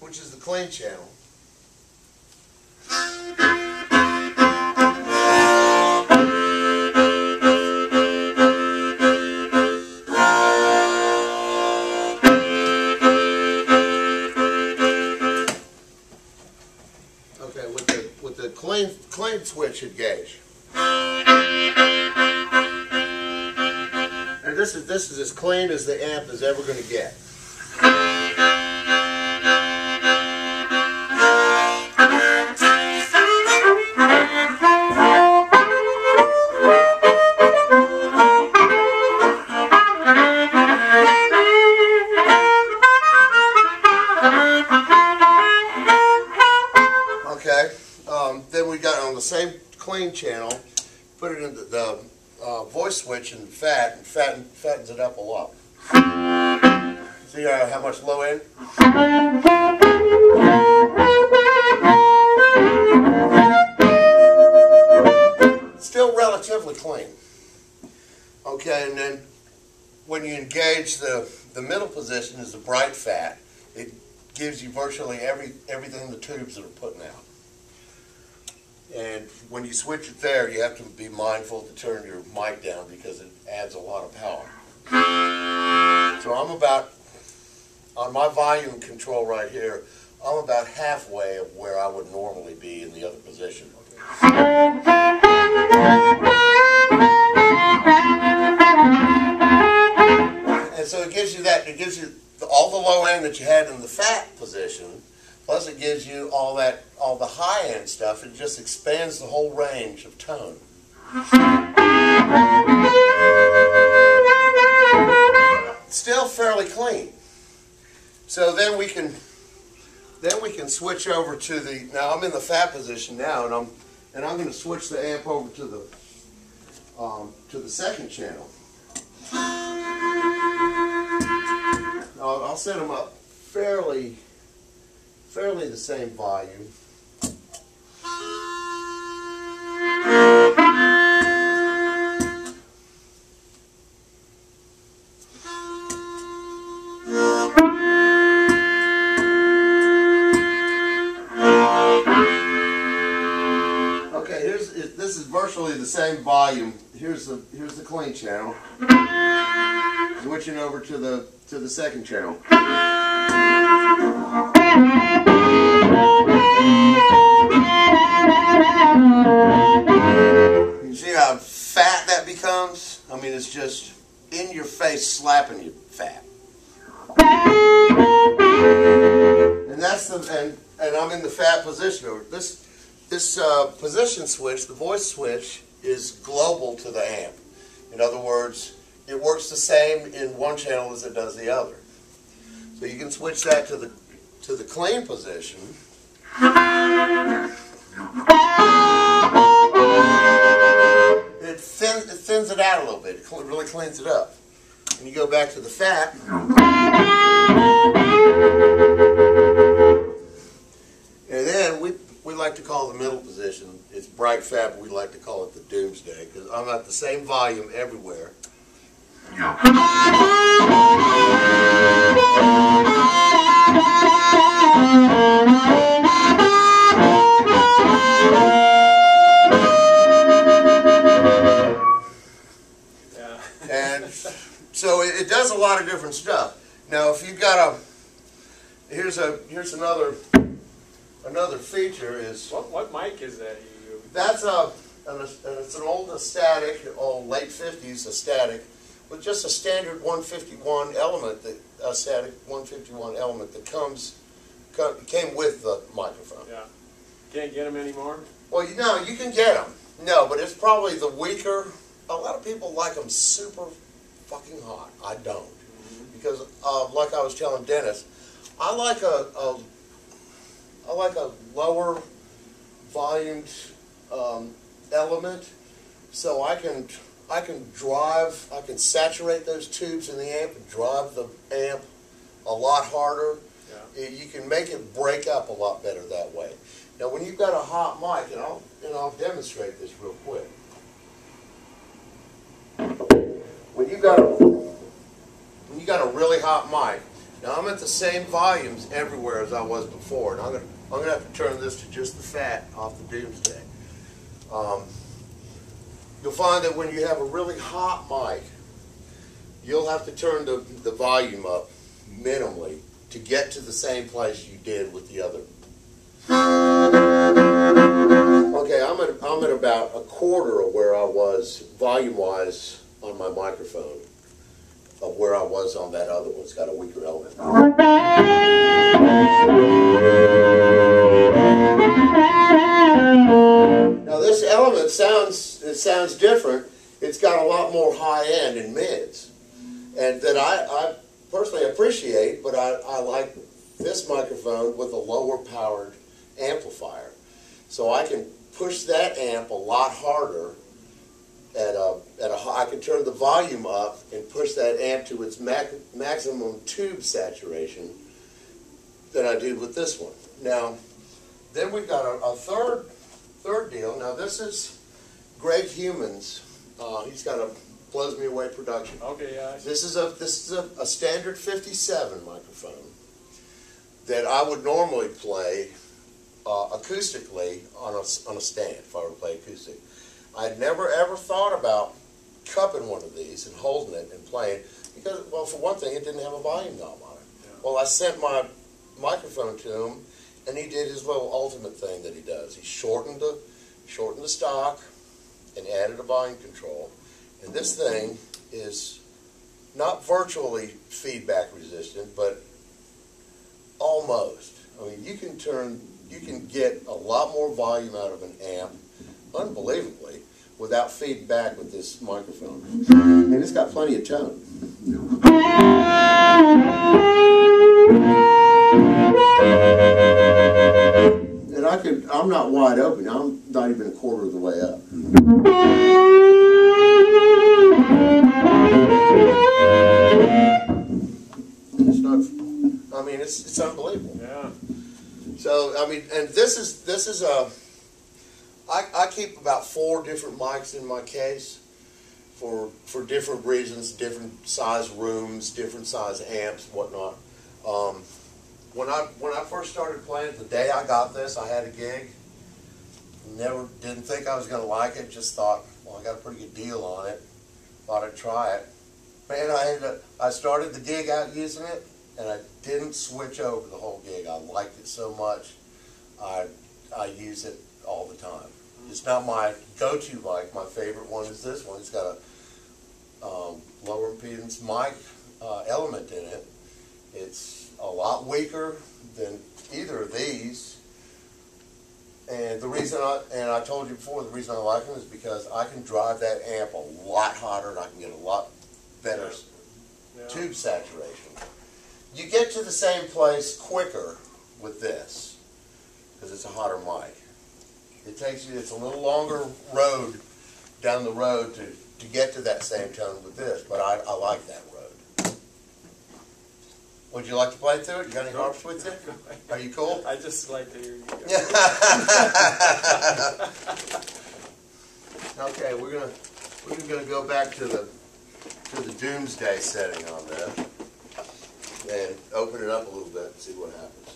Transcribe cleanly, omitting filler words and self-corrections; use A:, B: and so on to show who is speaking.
A: which is the clean channel. Okay, with the clean switch engaged. And this is as clean as the amp is ever going to get. Okay, then we got on the same clean channel, put it in the voice switch and fattens it up a lot. See how much low end? Still relatively clean. Okay, and then when you engage the middle position is the bright fat. It gives you virtually everything the tubes that are putting out. And when you switch it there, you have to be mindful to turn your mic down because it adds a lot of power. So I'm about, on my volume control right here, I'm about halfway of where I would normally be in the other position. And so it gives you all the low end that you had in the fat position. Plus it gives you all the high-end stuff. It just expands the whole range of tone. Still fairly clean. So then we can switch over to the, now I'm in the fat position now, and I'm going to switch the amp over to the second channel. I'll set them up fairly the same volume. Okay, this is virtually the same volume. Here's the clean channel. Switching over to the second channel. You see how fat that becomes? I mean, it's just in your face slapping you fat. And that's and I'm in the fat position. This position switch, the voice switch, is global to the amp. In other words, it works the same in one channel as it does the other. So you can switch that to the clean position. It thins it out a little bit. It really cleans it up. And you go back to the fat. And then we like to call the middle position, it's bright fat, but we like to call it the doomsday, because I'm at the same volume everywhere. And so it does a lot of different stuff. Now, if you've got here's another feature is
B: what mic is that you use?
A: That's it's an old static, late 50s static, with just a standard 151 element, a static 151 element that came with the microphone.
B: Yeah. Can't get them anymore?
A: Well, you can get them. No, but it's probably the weaker. A lot of people like them super fucking hot. I don't. Because, like I was telling Dennis, I like a lower volumed element, so I can saturate those tubes in the amp and drive the amp a lot harder. Yeah. You can make it break up a lot better that way. Now, when you've got a hot mic, and I'll demonstrate this real quick. When you got a really hot mic, Now I'm at the same volumes everywhere as I was before, and I'm gonna have to turn this to just the fat off the Doomsday. You'll find that when you have a really hot mic, you'll have to turn the volume up minimally to get to the same place you did with the other. Okay, I'm at about a quarter of where I was volume-wise on my microphone of where I was on that other one. It's got a weaker element. Now this element sounds different. It's got a lot more high end and mids, and that I personally appreciate. But I like this microphone with a lower powered amplifier, so I can push that amp a lot harder. I can turn the volume up and push that amp to its maximum tube saturation than I did with this one. Now, then we've got a third deal. Now this is Greg Human's. He's got a Blows Me Away production.
B: Okay, yeah.
A: This is a standard 57 microphone that I would normally play acoustically on a stand if I were to play acoustic. I'd never ever thought about cupping one of these and holding it and playing because, well, for one thing, it didn't have a volume knob on it. Yeah. Well, I sent my microphone to him, and he did his little ultimate thing that he does. He shortened the stock and added a volume control. And this thing is not virtually feedback resistant, but almost. I mean, you can get a lot more volume out of an amp, unbelievably, without feedback with this microphone. And it's got plenty of tone. And I'm not wide open. I'm not even a quarter of the way up. It's not, I mean, it's unbelievable.
B: Yeah.
A: So, I mean, and this is a, I keep about 4 different mics in my case for different reasons, different size rooms, different size amps, whatnot. When I first started playing, the day I got this, I had a gig. Didn't think I was going to like it. Just thought, well, I got a pretty good deal on it. Thought I'd try it. Man, I started the gig out using it, and I didn't switch over the whole gig. I liked it so much, I use it all the time. It's not my go-to mic. My favorite one is this one. It's got a lower impedance mic element in it. It's a lot weaker than either of these. And the reason I told you before, the reason I like them is because I can drive that amp a lot hotter and I can get a lot better tube saturation. You get to the same place quicker with this because it's a hotter mic. It's a little longer road down the road to get to that same tone with this, but I like that road. Would you like to play through it? You got any harps with you? Are you cool?
B: I just like to hear you.
A: Okay, we're gonna go back to the Doomsday setting on this and open it up a little bit and see what happens.